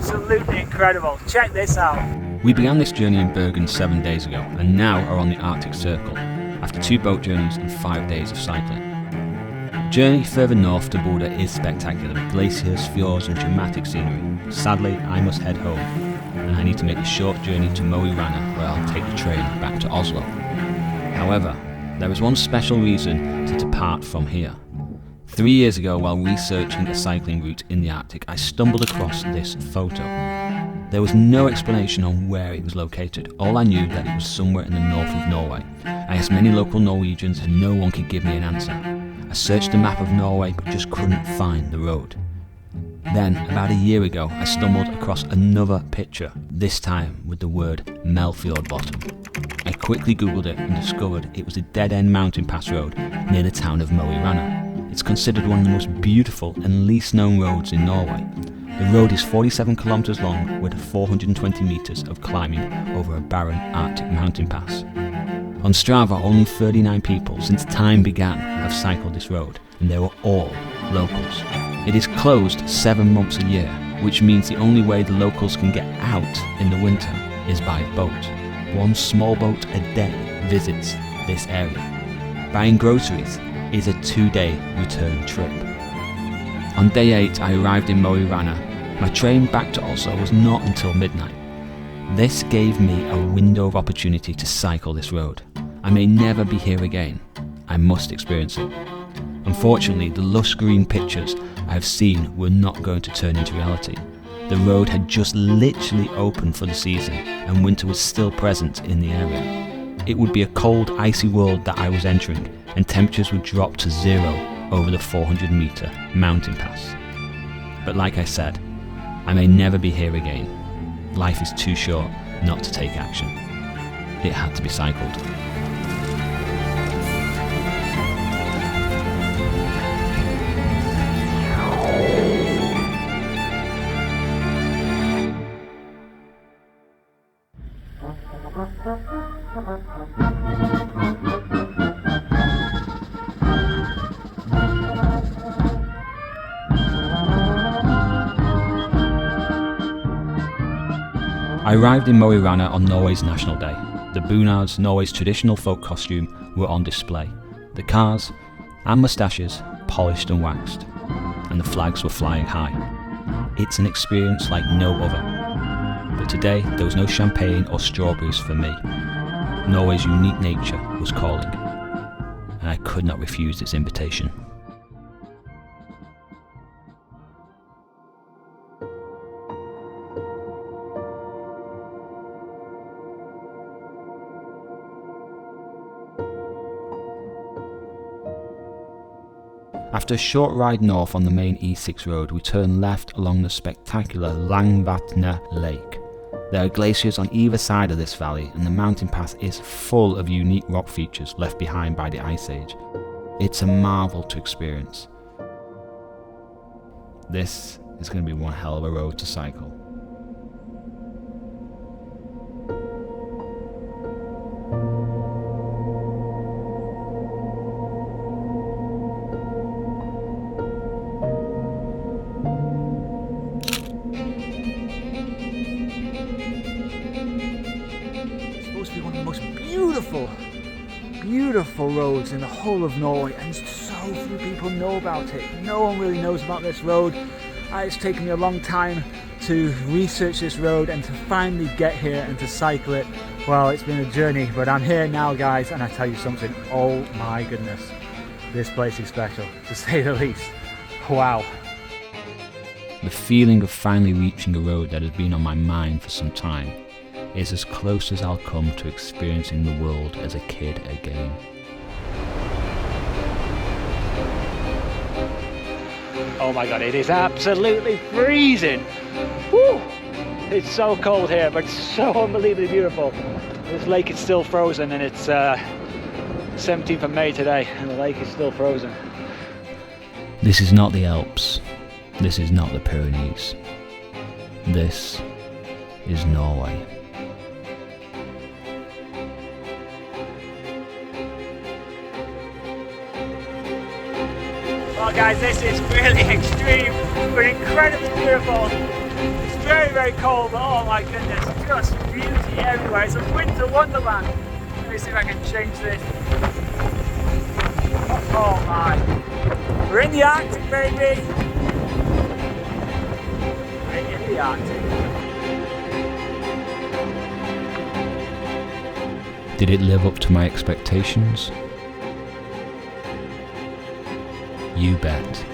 absolutely incredible. Check this out. We began this journey in Bergen 7 days ago and now are on the Arctic Circle after 2 boat journeys and 5 days of cycling. The journey further north to Bodø is spectacular with glaciers, fjords and dramatic scenery. Sadly, I must head home and I need to make a short journey to Mo i Rana where I'll take the train back to Oslo. However, there is one special reason to depart from here. 3 years ago, while researching a cycling route in the Arctic, I stumbled across this photo. There was no explanation on where it was located. All I knew that it was somewhere in the north of Norway. I asked many local Norwegians and no one could give me an answer. I searched the map of Norway but just couldn't find the road. Then, about a year ago, I stumbled across another picture, this time with the word Melfjordbotn. I quickly googled it and discovered it was a dead-end mountain pass road near the town of Mo i Rana. It's considered one of the most beautiful and least known roads in Norway. The road is 47 kilometers long with 420 meters of climbing over a barren Arctic mountain pass. On Strava, only 39 people since time began have cycled this road, and they were all locals. It is closed 7 months a year, which means the only way the locals can get out in the winter is by boat. One small boat a day visits this area. Buying groceries is a 2-day return trip. On day 8, I arrived in Mo i Rana. My train back to Oslo was not until midnight. This gave me a window of opportunity to cycle this road. I may never be here again. I must experience it. Unfortunately, the lush green pictures I have seen were not going to turn into reality. The road had just literally opened for the season and winter was still present in the area. It would be a cold, icy world that I was entering and temperatures would drop to 0 over the 400-meter mountain pass. But like I said, I may never be here again. Life is too short not to take action. It had to be cycled. I arrived in Mo i Rana on Norway's National Day. The bunads, Norway's traditional folk costume, were on display. The cars and moustaches polished and waxed, and the flags were flying high. It's an experience like no other. But today there was no champagne or strawberries for me. Norway's unique nature was calling, and I could not refuse its invitation. After a short ride north on the main E6 road, we turn left along the spectacular Langvatnet Lake. There are glaciers on either side of this valley, and the mountain pass is full of unique rock features left behind by the Ice Age. It's a marvel to experience. This is going to be one hell of a road to cycle. Beautiful roads in the whole of Norway, and so few people know about it. No one really knows about this road. It's taken me a long time to research this road and to finally get here and to cycle it. Well, it's been a journey, but I'm here now, guys, and I tell you something, oh my goodness, this place is special, to say the least. Wow. The feeling of finally reaching a road that has been on my mind for some time is as close as I'll come to experiencing the world as a kid again. Oh my god, it is absolutely freezing! Woo! It's so cold here, but so unbelievably beautiful. This lake is still frozen, and it's 17th of May today, and the lake is still frozen. This is not the Alps. This is not the Pyrenees. This is Norway. Well guys, this is really extreme, but incredibly beautiful. It's very, very cold, but oh my goodness, just beauty everywhere. It's a winter wonderland. Let me see if I can change this. Oh my. We're in the Arctic, baby. We're in the Arctic. Did it live up to my expectations? You bet.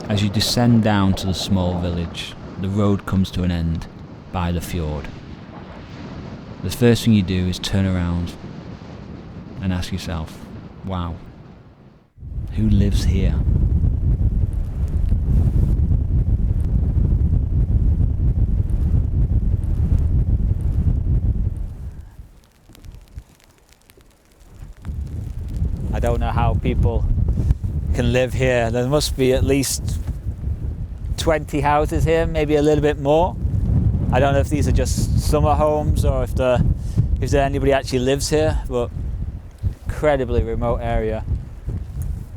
As you descend down to the small village, the road comes to an end by the fjord. The first thing you do is turn around and ask yourself, wow, who lives here? I don't know how people can live here. There must be at least 20 houses here, maybe a little bit more. I don't know if these are just summer homes or if there anybody actually lives here, but incredibly remote area.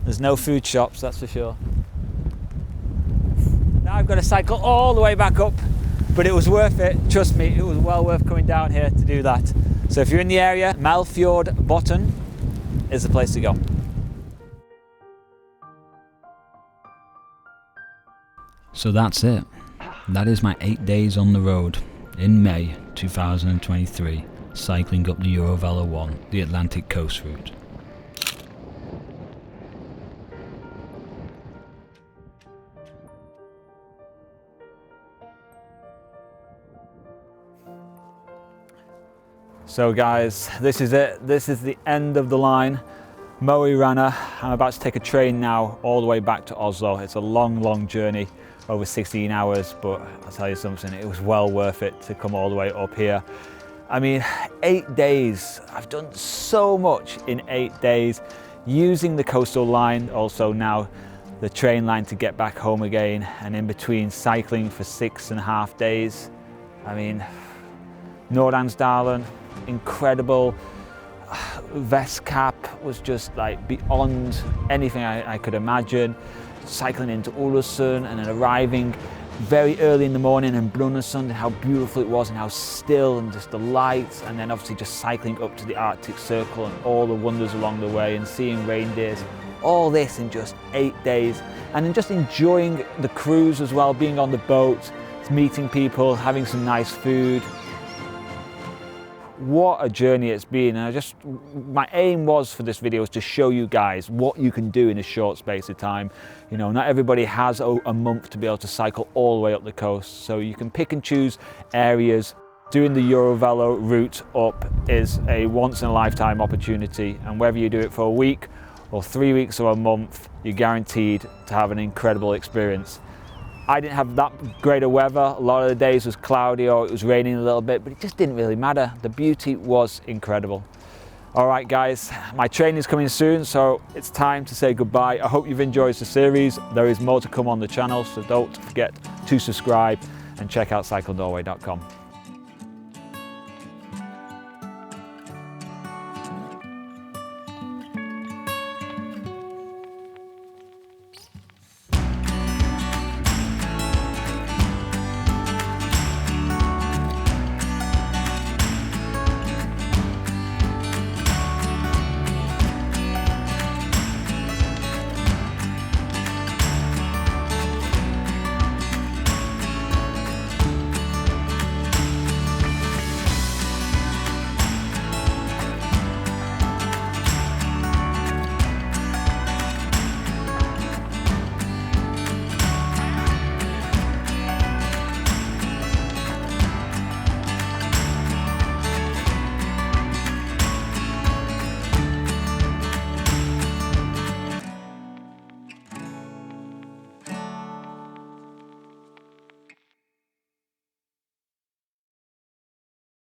There's no food shops, that's for sure. Now I've got to cycle all the way back up, but it was worth it. Trust me, it was well worth coming down here to do that. So if you're in the area, Melfjordbotn is the place to go. So that's it. That is my 8 days on the road in May 2023, cycling up the Eurovelo 1, the Atlantic coast route. So guys, this is it. This is the end of the line. Rana. I'm about to take a train now all the way back to Oslo. It's a long journey, over 16 hours, but I'll tell you something, it was well worth it to come all the way up here. I mean, 8 days. I've done so much in 8 days, using the coastal line, also now the train line to get back home again, and in between cycling for 6.5 days. I mean, Nordansdalen, incredible. Vestcap was just like beyond anything I could imagine. Cycling into Ålesund and then arriving very early in the morning in Brønnøysund, and how beautiful it was and how still and just the lights, and then obviously just cycling up to the Arctic Circle and all the wonders along the way and seeing reindeers. All this in just 8 days, and then just enjoying the cruise as well, being on the boat, meeting people, having some nice food. What a journey it's been, and my aim was for this video was to show you guys what you can do in a short space of time. You know, not everybody has a month to be able to cycle all the way up the coast, so you can pick and choose areas. Doing the Eurovelo route up is a once-in-a-lifetime opportunity, and whether you do it for a week or 3 weeks or a month, you're guaranteed to have an incredible experience. I didn't have that great of weather. A lot of the days was cloudy or it was raining a little bit, but it just didn't really matter. The beauty was incredible. All right, guys, my train is coming soon, so it's time to say goodbye. I hope you've enjoyed the series. There is more to come on the channel, so don't forget to subscribe and check out cyclenorway.com.